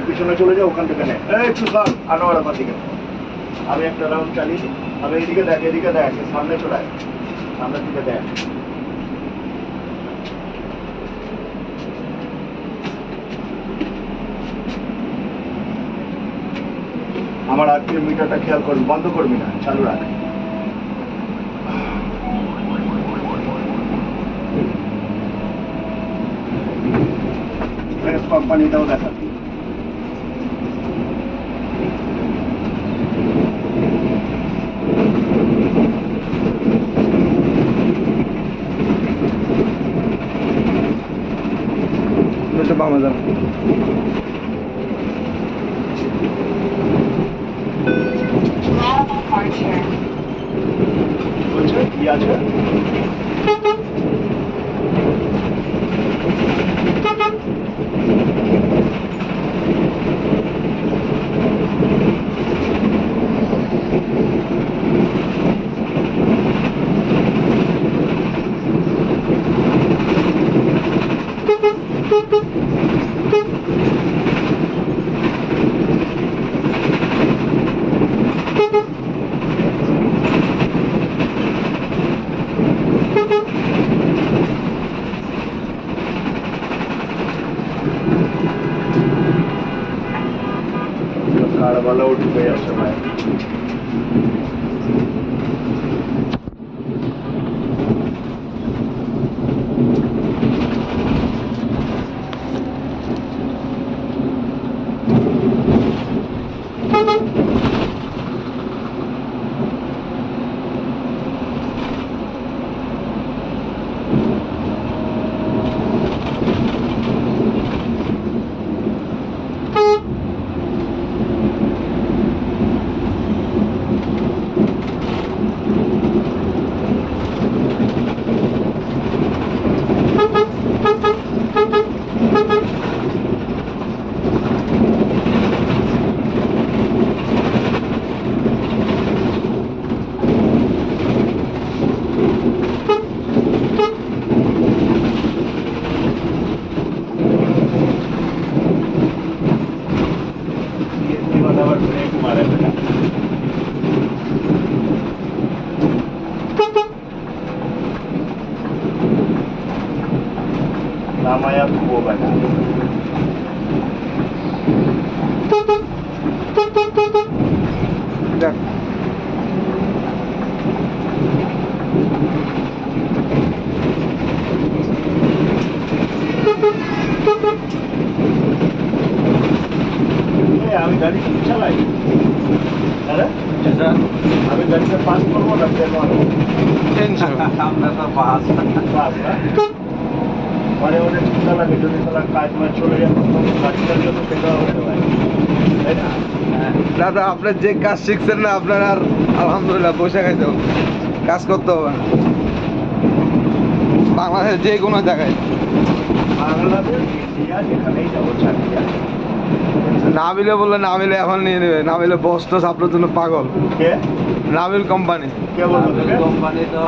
পিছনে চলে যাও, ওখান থেকে নেয় একটু সার আনোয়ারাবাদ দিকে। আমি একটা রাউন্ড চালিয়ে দিই। আমি এদিকে দেখ সামনে চলে আয়, সামনের দিকে দেখ। আমার আজকের মিটারটা খেয়াল করবি, বন্ধ করবি না, চালু রাখ। কোম্পানিটাও দেখাবি। বামে যান। বলছে কি আছে? कारवाला उठ गया समय। Namanya Kubo Bana. Ya. আমি গাড়ি চালাই। আরে আচ্ছা আমি গাড়িতে পাস করবো না কেন? টেনশন আমরা তো পাস না মানে ওটা চিন্তা লাগে যদি তারা কাজ মাছ চলে যায় গাড়িটার জন্য সেটা হবে তাই না? দাদা আপনার যে কাজ শিখছেন না আপনার আর আলহামদুলিল্লাহ বসে খাইতে হবে, কাজ করতে হবে না বাংলাদেশের যে কোনো জায়গায়। বাংলাদেশ ইন্ডিয়া যেখানেই যাবো চাকরি আছে। নাবিলে বললে নাবিলে এখন নিয়ে নেবে, নাবিলে বস টস আপনার জন্য পাগল। কে? নাবিল কোম্পানি। কে বললো? কোম্পানি তো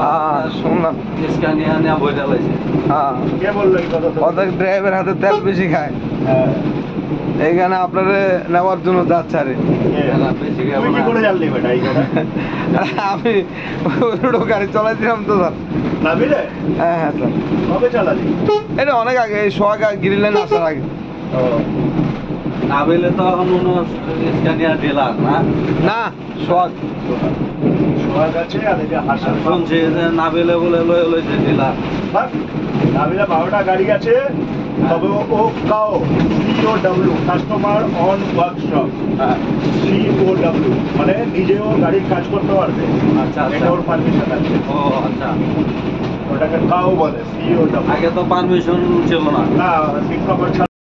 শুনলাম স্ক্যানিয়া নিয়ে বই চালাইছে। হ্যাঁ কে বললো এই কথা? অর্ধেক ড্রাইভার হাতে তেল বেশি খায়। হ্যাঁ এইখানে আপনারে নেওয়ার জন্য যাচ্ছে আরে কি করে জানলি বেটা এই কথা? আমি গাড়ি চালাইছিলাম তো স্যার নাবিলে। হ্যাঁ হ্যাঁ স্যার। কবে চালালি? এটা অনেক আগে, সোহাগ গ্রিনল্যান্ড আসার আগে। নাবিলে তো এখন স্ক্যানিয়া ডিলার না? না সোহাগ আছে আর এটা হাসান শুনছি যে নাবিলে বলে লইছে ডিলার। নাবিলে 12টা গাড়ি আছে, তবে ও কাও COW customer on workshop. COW মানে নিজেও গাড়ির কাজ করতে পারবে। আচ্ছা এটা ওর পারমিশন আছে। ও আচ্ছা ওটাকে কাও বলে COW। আগে তো পারমিশন ছিল না। না